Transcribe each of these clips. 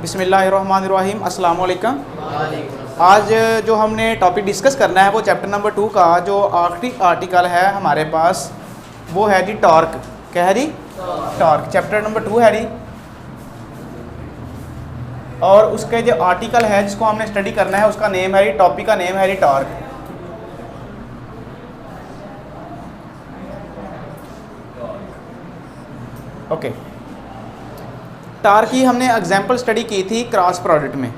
बिस्मिल्लाहिर्रहमानिर्रहीम, अस्सलाम वालेकुम। आज जो हमने टॉपिक डिस्कस करना है वो चैप्टर नंबर 2 का जो आखिरी आर्टिकल है हमारे पास वो है जी टॉर्क। क्या है जी? टॉर्क। चैप्टर नंबर 2 है जी, और उसके जो आर्टिकल है जिसको हमने स्टडी करना है उसका नेम है जी, टॉपिक का नेम है जी टॉर्क। ओके, टार्क की हमने एग्जाम्पल स्टडी की थी क्रॉस प्रोडक्ट में।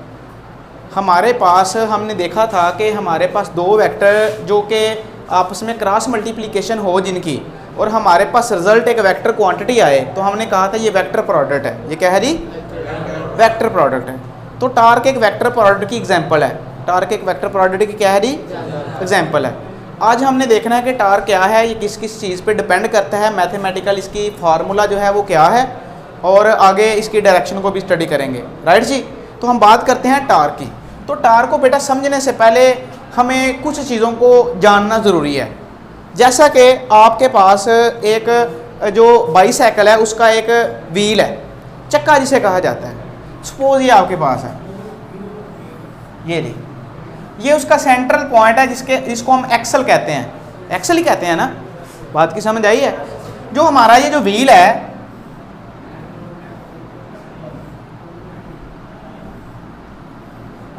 हमारे पास हमने देखा था कि हमारे पास दो वेक्टर जो कि आपस में क्रॉस मल्टीप्लिकेशन हो जिनकी, और हमारे पास रिजल्ट एक वेक्टर क्वांटिटी आए, तो हमने कहा था ये वेक्टर प्रोडक्ट है। ये क्या है जी? वेक्टर प्रोडक्ट है। तो टार्क एक वेक्टर प्रोडक्ट की एग्जाम्पल है। टार्क एक वेक्टर प्रोडक्ट की क्या है जी? एग्जाम्पल है। आज हमने देखना है कि टार्क क्या है, ये किस किस चीज़ पे डिपेंड करता है, मैथमेटिकल इसकी फार्मूला जो है वो क्या है, और आगे इसकी डायरेक्शन को भी स्टडी करेंगे। राइट जी? तो हम बात करते हैं टार्क की। तो टार्क को बेटा समझने से पहले हमें कुछ चीज़ों को जानना ज़रूरी है। जैसा कि आपके पास एक जो बाईसाइकिल है उसका एक व्हील है, चक्का जिसे कहा जाता है। सपोज ये आपके पास है, ये उसका सेंट्रल पॉइंट है जिसको हम एक्सल कहते हैं। एक्सल ही कहते हैं ना? बात की समझ आई है? जो हमारा ये जो व्हील है,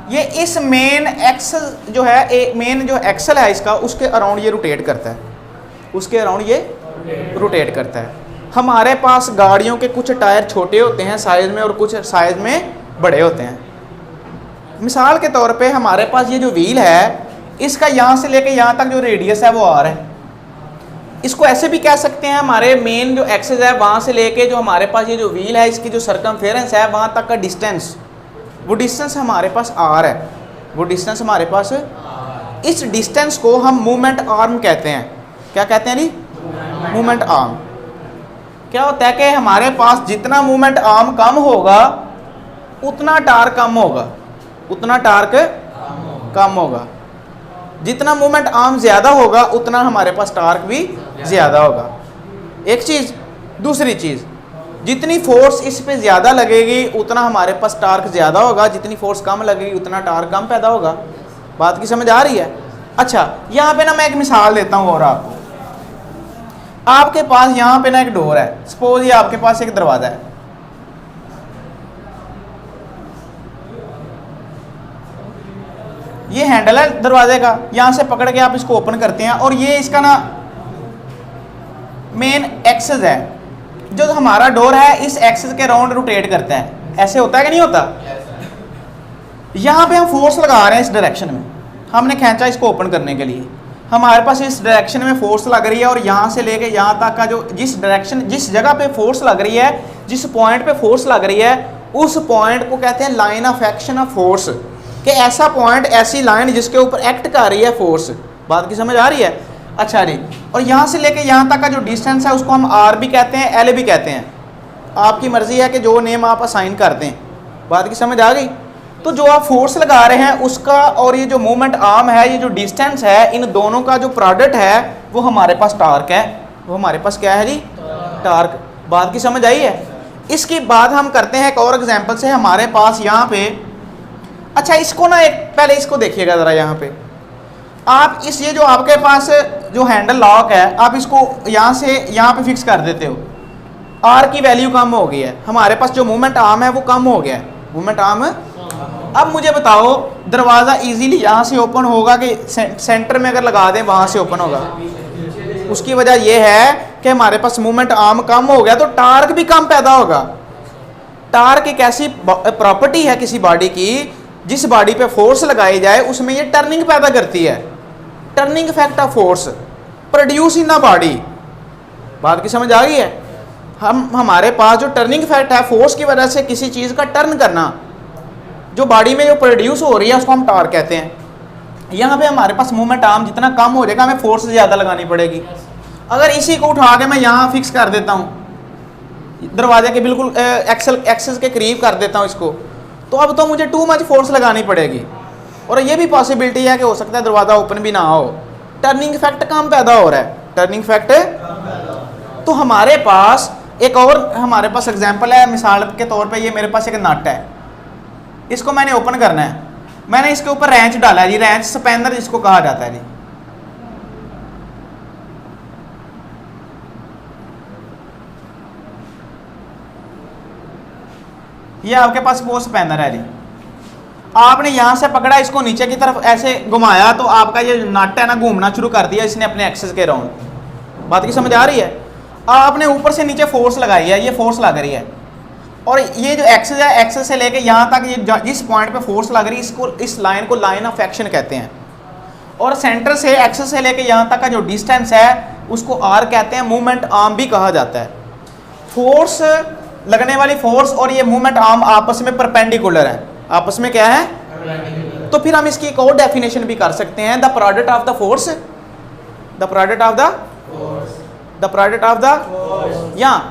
ये इस मेन एक्सल जो है, मेन जो एक्सल है इसका, उसके अराउंड ये रोटेट करता है। उसके अराउंड ये रोटेट करता है। हमारे पास गाड़ियों के कुछ टायर छोटे होते हैं साइज में और कुछ साइज में बड़े होते हैं। मिसाल के तौर पे हमारे पास ये जो व्हील है, इसका यहाँ से लेके यहाँ तक जो रेडियस है वो आर है। इसको ऐसे भी कह सकते हैं, हमारे मेन जो एक्सिस है वहाँ से लेके जो हमारे पास ये जो व्हील है इसकी जो सर्कमफेरेंस है वहाँ तक का डिस्टेंस, वो डिस्टेंस हमारे पास आर है। वो डिस्टेंस हमारे पास, इस डिस्टेंस को हम मूवमेंट आर्म कहते हैं। क्या कहते हैं जी? Movement arm. क्या होता है कि हमारे पास जितना मूवमेंट आर्म कम होगा उतना टार्क कम होगा, उतना टार्क कम होगा। जितना मूवमेंट आर्म ज़्यादा होगा उतना हमारे पास टार्क भी ज़्यादा होगा। एक चीज़। दूसरी चीज़, जितनी फोर्स इस पे ज़्यादा लगेगी उतना हमारे पास टार्क ज़्यादा होगा, जितनी फोर्स कम लगेगी उतना टार्क कम पैदा होगा। बात की समझ आ रही है? अच्छा, यहाँ पे ना मैं एक मिसाल देता हूँ। और आपके पास यहाँ पे ना एक डोर है। सपोज ये आपके पास एक दरवाज़ा है। ये हैंडल है दरवाजे का, यहाँ से पकड़ के आप इसको ओपन करते हैं, और ये इसका ना मेन एक्सिस है। जो हमारा डोर है इस एक्सिस के राउंड रोटेट करता है। ऐसे होता है कि नहीं होता? यहाँ पे हम फोर्स लगा रहे हैं इस डायरेक्शन में, हमने खींचा इसको ओपन करने के लिए। हमारे पास इस डायरेक्शन में फोर्स लग रही है, और यहाँ से लेके यहाँ तक का जो जिस डायरेक्शन, जिस जगह पे फोर्स लग रही है, जिस पॉइंट पे फोर्स लग रही है, उस पॉइंट को कहते हैं line of action of force. कि ऐसा पॉइंट, ऐसी लाइन जिसके ऊपर एक्ट कर रही है फोर्स। बात की समझ आ रही है? अच्छा जी। और यहाँ से लेके यहाँ तक का जो डिस्टेंस है उसको हम आर भी कहते हैं, एल भी कहते हैं। आपकी मर्जी है कि जो नेम आप असाइन कर दें। बात की समझ आ गई? तो जो आप फोर्स लगा रहे हैं उसका और ये जो मूवमेंट आर्म है, ये जो डिस्टेंस है, इन दोनों का जो प्रोडक्ट है वो हमारे पास टार्क है। वो हमारे पास क्या है जी? टार्क। बात की समझ आई है? इसके बाद हम करते हैं एक और एग्जाम्पल से। हमारे पास यहाँ पे, अच्छा इसको ना एक पहले इसको देखिएगा ज़रा। यहाँ पे आप ये जो आपके पास जो हैंडल लॉक है, आप इसको यहाँ से यहाँ पे फिक्स कर देते हो। आर की वैल्यू कम हो गई है, हमारे पास जो मूवमेंट आर्म है वो कम हो गया है। Movement arm. अब मुझे बताओ, दरवाज़ा इजीली यहाँ से ओपन होगा कि सेंटर में अगर लगा दें वहाँ से ओपन होगा? उसकी वजह यह है कि हमारे पास मूवमेंट आर्म कम हो गया, तो टार्क भी कम पैदा होगा। टार्क एक ऐसी प्रॉपर्टी है किसी बॉडी की, जिस बॉडी पे फोर्स लगाई जाए उसमें ये टर्निंग पैदा करती है। Turning effect of force produce in the body. बात की समझ आ गई है? हमारे पास जो टर्निंग इफेक्ट है, फोर्स की वजह से किसी चीज़ का टर्न करना, जो बॉडी में जो प्रोड्यूस हो रही है उसको हम टार्क कहते हैं। यहाँ पे हमारे पास मूवमेंट आर्म जितना कम हो जाएगा, हमें फोर्स ज़्यादा लगानी पड़ेगी। अगर इसी को उठा के मैं यहाँ फिक्स कर देता हूँ, दरवाजे के बिल्कुल एक्सेस के करीब कर देता हूँ इसको, तो अब तो मुझे टू मच फोर्स लगानी पड़ेगी। और ये भी पॉसिबिलिटी है कि हो सकता है दरवाज़ा ओपन भी ना हो। टर्निंग इफेक्ट कम पैदा हो रहा है। Turning effect. तो हमारे पास एक और हमारे पास एग्जांपल है। मिसाल के तौर पे ये मेरे पास एक नट है। इसको मैंने ओपन करना है, मैंने इसके ऊपर रेंच डाला है जी, रेंच स्पैनर जिसको कहा जाता है जी। ये आपके पास वो स्पैनर है जी, आपने यहां से पकड़ा, इसको नीचे की तरफ ऐसे घुमाया तो आपका ये नट है ना घूमना शुरू कर दिया इसने अपने एक्सेस के राउंड। बात की समझ आ रही है? आपने ऊपर से नीचे फोर्स लगाई है, ये फोर्स लग रही है, और ये जो एक्सेस है, एक्सेस से लेके यहाँ तक ये जिस पॉइंट पे फोर्स लग रही है, इसको, इस लाइन को लाइन ऑफ एक्शन कहते हैं। और सेंटर से, एक्सेस से लेके यहाँ तक का जो डिस्टेंस है उसको आर कहते हैं, मूवमेंट आर्म भी कहा जाता है। फोर्स लगने वाली फोर्स और ये मूवमेंट आर्म आपस में परपेंडिकुलर है, आपस में क्या है? तो फिर हम इसकी एक और डेफिनेशन भी कर सकते हैं, the product of the force, the product of the the product of the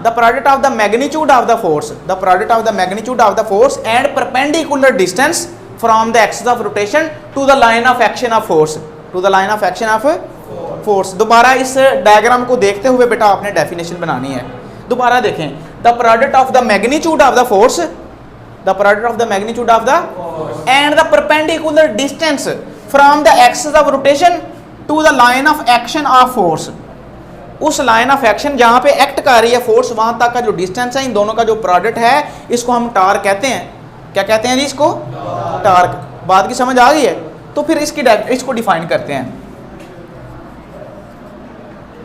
the product of the magnitude of the force, the product of the magnitude of the force and perpendicular distance from the axis of rotation to the line of action of force, to the line of action of force। दोबारा इस diagram को देखते हुए बेटा आपने definition बनानी है। दोबारा देखें, the product of the magnitude of the force, the product of the magnitude of the and the perpendicular distance from the axis of rotation to the line of action of force। उस line of action जहां पे act कर रही है force, वहां तक का जो डिस्टेंस है, इन दोनों का जो प्रोडक्ट है, इसको हम टार्क कहते हैं। क्या कहते हैं जी इसको? टार्क। बात की समझ आ गई है? तो फिर इसको डिफाइन करते हैं,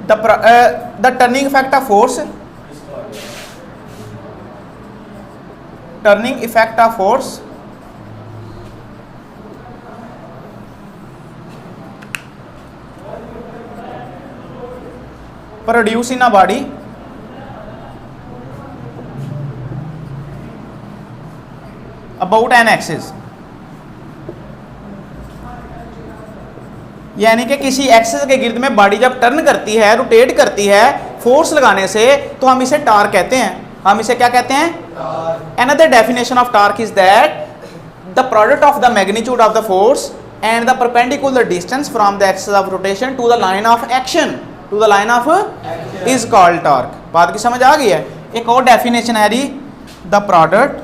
the turning effect of force, turning effect of force produce in a body about an axis, यानी कि किसी एक्सिस के गिर्द में बॉडी जब टर्न करती है, रोटेट करती है फोर्स लगाने से, तो हम इसे टार्क कहते हैं। हम इसे क्या कहते हैं? Another definition of torque is that the product of the magnitude of the force and the perpendicular distance from the axis of rotation to the line of action, to the line of is called torque। बात की समझ आ गई है? एक और definition है जी, the product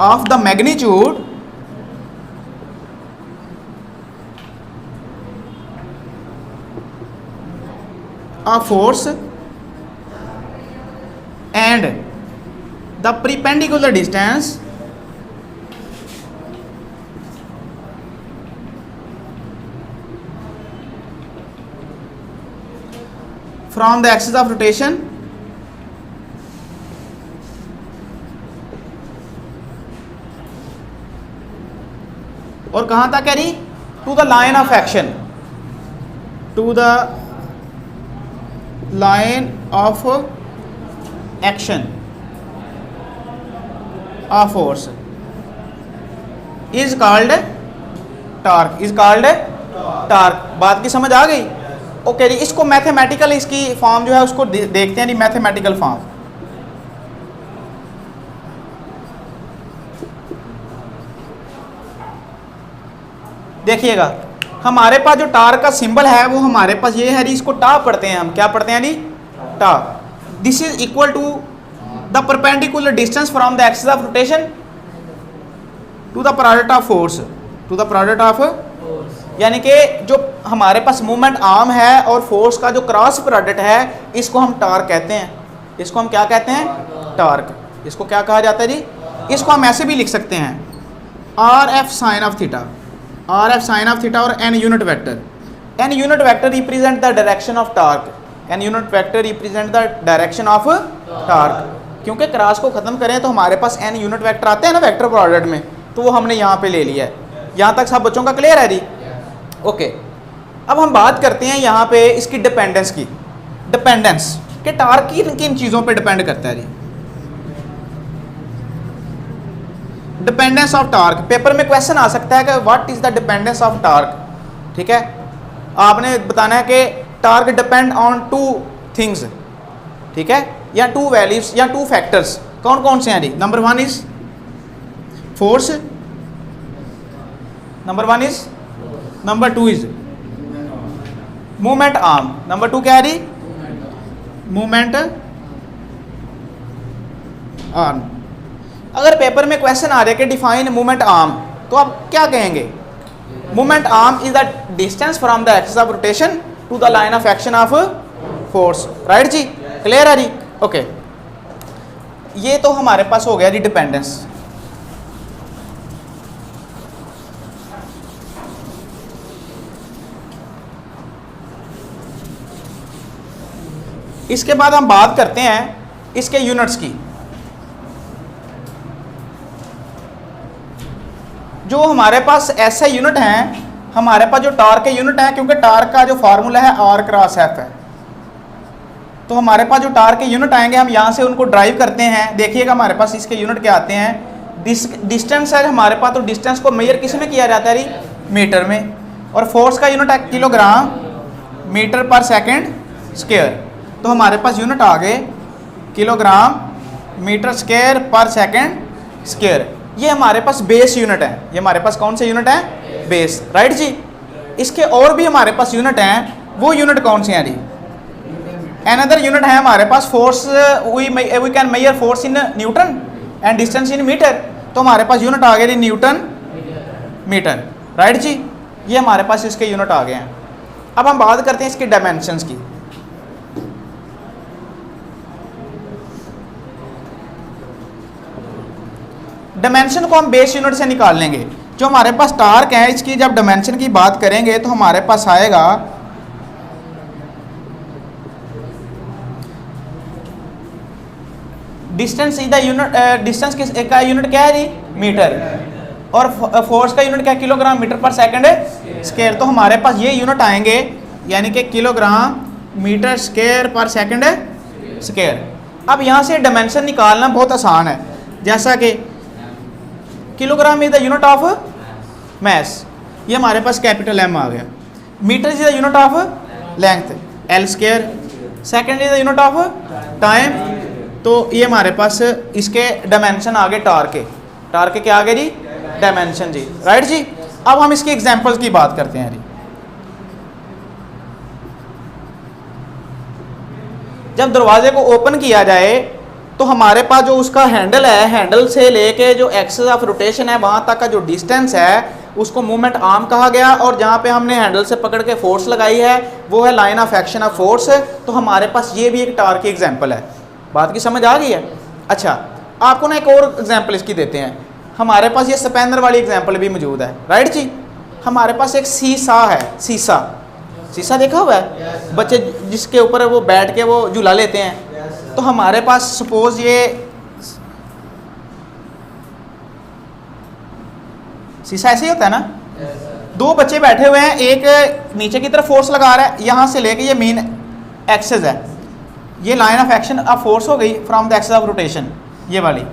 of the magnitude of force and the perpendicular distance from the axis of rotation और कहां तक है जी? To the line of action, to the line of action of force is called torque, is called torque. बात की समझ आ गई? Okay जी, इसको मैथमेटिकल, इसकी फॉर्म जो है उसको देखते हैं जी, मैथमेटिकल फॉर्म। देखिएगा, हमारे पास जो टार्क का सिंबल है वो हमारे पास ये है जी, इसको टा पढ़ते हैं हम। क्या पढ़ते हैं जी? टा। This is equal to the perpendicular distance from the axis of rotation to the product of force, to the product of, यानी कि जो हमारे पास मूवमेंट आर्म है और फोर्स का जो क्रॉस प्रोडक्ट है, इसको हम टार्क कहते हैं। इसको हम क्या कहते हैं? टार्क। इसको क्या कहा जाता है जी? इसको हम ऐसे भी लिख सकते हैं, R F sine of theta, R F sine of theta और N unit vector. N unit vector represent the direction of torque, N unit vector represent the direction of torque. क्योंकि क्रॉस को खत्म करें तो हमारे पास एन यूनिट वेक्टर आते हैं ना वेक्टर प्रोडक्ट में, तो वो हमने यहाँ पे ले लिया है। यहाँ तक सब बच्चों का क्लियर है जी? ओके, अब हम बात करते हैं यहाँ पे इसकी डिपेंडेंस की। डिपेंडेंस के टार्क किन किन चीज़ों पे डिपेंड करता है जी? डिपेंडेंस ऑफ टार्क, पेपर में क्वेश्चन आ सकता है कि what is the dependence of torque. ठीक है, आपने बताना है कि torque depend on two things, ठीक है, या टू वैल्यूज या टू फैक्टर्स। कौन कौन से हैं जी? Number one is force, number one is, number two is movement arm, number two क्या है जी? Movement arm. अगर पेपर में क्वेश्चन आ रहा है कि डिफाइन मूवमेंट आर्म, तो आप क्या कहेंगे? Movement arm is the distance from the axis of rotation to the line of action of force. Right जी, क्लियर है जी? ओके, ये तो हमारे पास हो गया जी डिपेंडेंस। इसके बाद हम बात करते हैं इसके यूनिट्स की। जो हमारे पास ऐसे यूनिट हैं, हमारे पास जो टार्क के यूनिट हैं, क्योंकि टार्क का जो फार्मूला है आर क्रॉस एफ है, तो हमारे पास जो टार्क के यूनिट आएंगे हम यहाँ से उनको ड्राइव करते हैं। देखिएगा हमारे पास इसके यूनिट क्या आते हैं। डिस्टेंस है हमारे पास, तो डिस्टेंस को मेजर किस में किया जाता है जी? मीटर में। और फोर्स का यूनिट है किलोग्राम मीटर पर सेकेंड स्क्वायर। तो हमारे पास यूनिट आ गए किलोग्राम मीटर स्क्वायर पर सेकेंड स्क्वायर। ये हमारे पास बेस यूनिट है। ये हमारे पास कौन से यूनिट है? बेस। राइट जी। इसके और भी हमारे पास यूनिट हैं, वो यूनिट कौन से हैं जी? अनदर यूनिट है हमारे पास force, we can measure force in newton and distance in metre. तो हमारे पास यूनिट आ गए जी न्यूटन मीटर। राइट जी, ये हमारे पास इसके यूनिट आ गए हैं। अब हम बात करते हैं इसके डायमेंशंस की। डायमेंशन को हम बेस यूनिट से निकाल लेंगे। जो हमारे पास टार्क है, इसकी जब डायमेंशन की बात करेंगे तो हमारे पास आएगा distance is the unit, distance का यूनिट क्या है जी? मीटर। और फोर्स का यूनिट क्या? किलोग्राम मीटर पर सेकंड स्क्वायर। तो हमारे पास ये यूनिट आएंगे, यानी कि किलोग्राम मीटर स्क्वायर पर सेकंड स्क्वायर। अब यहाँ से डायमेंशन निकालना बहुत आसान है। जैसा कि kilogram is the unit of mass, ये हमारे पास कैपिटल एम आ गया। Metre is the unit of length, L square. Second is the unit of time, तो ये हमारे पास इसके डायमेंशन आ गए टार्क के। टार्क के क्या आ गए जी? डायमेंशन जी। राइट जी। अब हम इसकी एग्जांपल्स की बात करते हैं जी। जब दरवाजे को ओपन किया जाए तो हमारे पास जो उसका हैंडल है, हैंडल से लेके जो एक्सिस ऑफ रोटेशन है वहाँ तक का जो डिस्टेंस है उसको मूवमेंट आर्म कहा गया। और जहाँ पे हमने हैंडल से पकड़ के फोर्स लगाई है वो है line of action of force. तो हमारे पास ये भी एक टार्क की एग्जांपल है। बात की समझ आ गई है? अच्छा, आपको ना एक और एग्जांपल इसकी देते हैं। हमारे पास ये स्पैनर वाली एग्जांपल भी मौजूद है। राइट जी। हमारे पास एक सीसा है। सीसा, सीसा देखा हुआ है बच्चे, जिसके ऊपर वो बैठ के वो झूला लेते हैं। तो हमारे पास सपोज ये शीशा ऐसे ही होता है ना। दो बच्चे बैठे हुए हैं, एक नीचे की तरफ फोर्स लगा रहा है, यहाँ से लेके ये मेन एक्सिस है, ये line of action of force हो गई from the axis of rotation, ये वाली।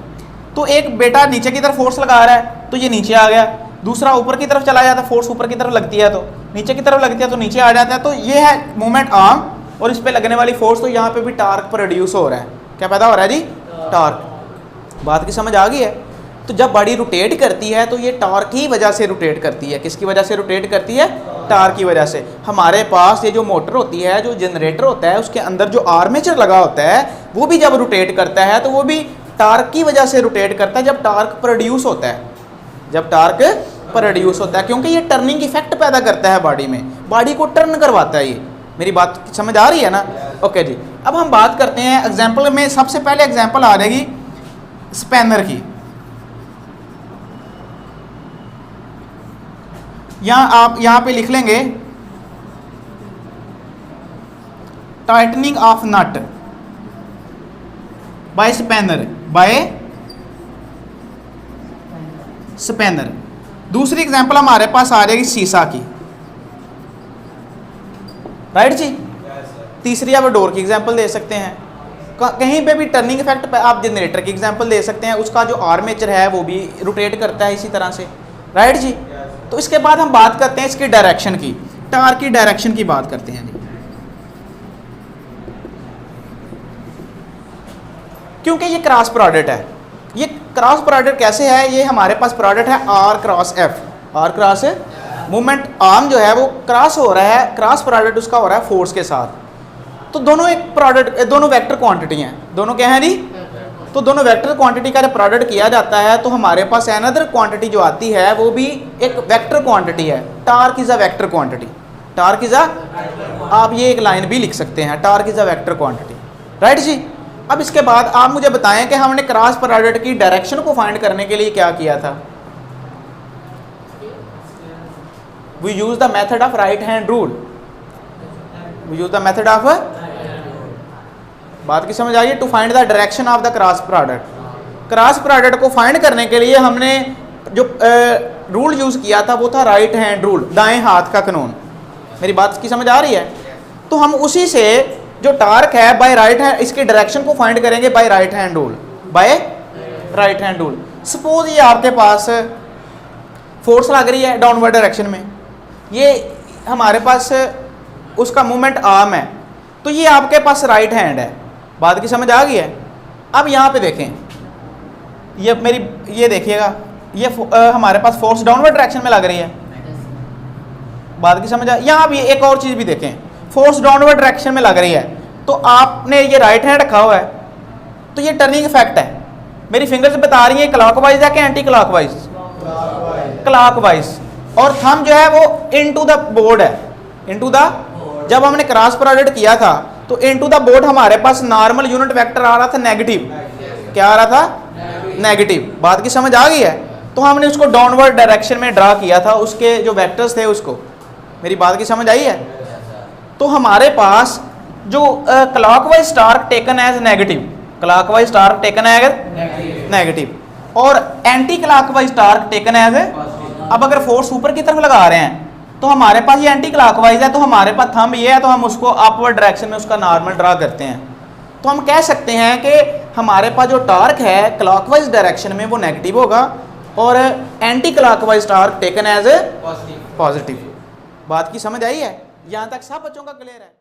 तो एक बेटा नीचे की तरफ फोर्स लगा रहा है तो ये नीचे आ गया, दूसरा ऊपर की तरफ चला जाता है, फोर्स ऊपर की तरफ लगती है तो नीचे की तरफ लगती है तो नीचे आ जाता है। तो ये है मूवमेंट आर्म, और इस पे लगने वाली फोर्स। तो यहाँ पे भी टार्क प्रोड्यूस हो रहा है। क्या पैदा हो रहा है जी? टार्क। बात की समझ आ गई है? तो जब बॉडी रोटेट करती है तो ये टार्क की वजह से रोटेट करती है। किसकी वजह से रोटेट करती है? टार्क की वजह से। हमारे पास ये जो मोटर होती है, जो जनरेटर होता है, उसके अंदर जो आर्मेचर लगा होता है वो भी जब रोटेट करता है तो वो भी टार्क की वजह से रोटेट करता है जब टार्क प्रोड्यूस होता है। जब टार्क प्रोड्यूस होता है, क्योंकि ये टर्निंग इफेक्ट पैदा करता है बॉडी में, बॉडी को टर्न करवाता है। ये मेरी बात समझ आ रही है ना? ओके जी। अब हम बात करते हैं एग्जाम्पल में। सबसे पहले एग्जाम्पल आ जाएगी स्पैनर की। आप यहाँ पे लिख लेंगे tightening of nut by spanner, by spanner. दूसरी एग्जांपल हमारे पास आ जाएगी शीशा की। राइट जी। तीसरी आप डोर की एग्जांपल दे सकते हैं। कहीं पे भी टर्निंग इफेक्ट पे आप जनरेटर की एग्जांपल दे सकते हैं, उसका जो आर्मेचर है वो भी रोटेट करता है इसी तरह से। राइट जी। तो इसके बाद हम बात करते हैं इसकी डायरेक्शन की, टार्क की डायरेक्शन की बात करते हैं जी। क्योंकि ये क्रॉस प्रोडक्ट है। ये क्रॉस प्रोडक्ट कैसे है? ये हमारे पास प्रोडक्ट है R cross F. R cross movement arm जो है वो क्रॉस हो रहा है, क्रॉस प्रोडक्ट उसका हो रहा है फोर्स के साथ। तो दोनों एक प्रोडक्ट, दोनों वेक्टर क्वांटिटी हैं। दोनों क्या हैं जी? तो दोनों वेक्टर क्वांटिटी का जब प्रोडक्ट किया जाता है तो हमारे पास अनदर क्वांटिटी जो आती है वो भी एक वेक्टर क्वांटिटी है। Torque is a vector quantity, torque is a, आप ये एक लाइन भी लिख सकते हैं, torque is a vector quantity, right जी। अब इसके बाद आप मुझे बताएं कि हमने क्रॉस प्रोडक्ट की डायरेक्शन को फाइंड करने के लिए क्या किया था। We use the method of right hand rule, we use the method of, बात की समझ आई है, to find the direction of the cross product. Cross product को फाइंड करने के लिए हमने जो रूल यूज किया था वो था राइट हैंड रूल, दाएं हाथ का कानून। मेरी बात की समझ आ रही है। तो हम उसी से जो टार्क है बाय राइट हैंड, इसकी डायरेक्शन को फाइंड करेंगे by right hand rule, by right hand rule. Suppose ये आपके पास फोर्स लग रही है डाउनवर्ड डायरेक्शन में, ये हमारे पास उसका मूवमेंट आर्म है, तो ये आपके पास राइट हैंड है। बात की समझ आ गई है। अब यहाँ पे देखें, ये मेरी ये देखिएगा, ये हमारे पास फोर्स डाउनवर्ड डायरेक्शन में लग रही है। बात की समझ आ, यहाँ भी एक और चीज़ भी देखें, फोर्स डाउनवर्ड डायरेक्शन में लग रही है, तो आपने ये राइट हैंड रखा हुआ है, तो ये टर्निंग इफेक्ट है। मेरी फिंगर्स बता रही है क्लॉकवाइज है कि एंटी क्लॉकवाइज, क्लॉकवाइज। और थंब जो है वो इनटू द बोर्ड है, इनटू द, जब हमने क्रॉस प्रोडक्ट किया था तो इनटू द बोर्ड हमारे पास नॉर्मल यूनिट वेक्टर आ रहा था नेगेटिव, क्या आ रहा था, नेगेटिव। बात की समझ आ गई है। तो हमने उसको डाउनवर्ड डायरेक्शन में ड्रा किया था, उसके जो वेक्टर्स थे उसको। मेरी बात की समझ आई है। तो हमारे पास जो clockwise torque taken as negative, clockwise torque taken as negative और anti clockwise torque taken as, अब अगर फोर्स ऊपर की तरफ लगा रहे हैं तो हमारे पास ये एंटी क्लॉकवाइज है, तो हमारे पास थंब ये है, तो हम उसको अपवर्ड डायरेक्शन में उसका नॉर्मल ड्रा करते हैं। तो हम कह सकते हैं कि हमारे पास जो टार्क है क्लॉकवाइज डायरेक्शन में वो नेगेटिव होगा और anti clockwise torque taken as positive. बात की समझ आई है? यहाँ तक सब बच्चों का क्लियर है?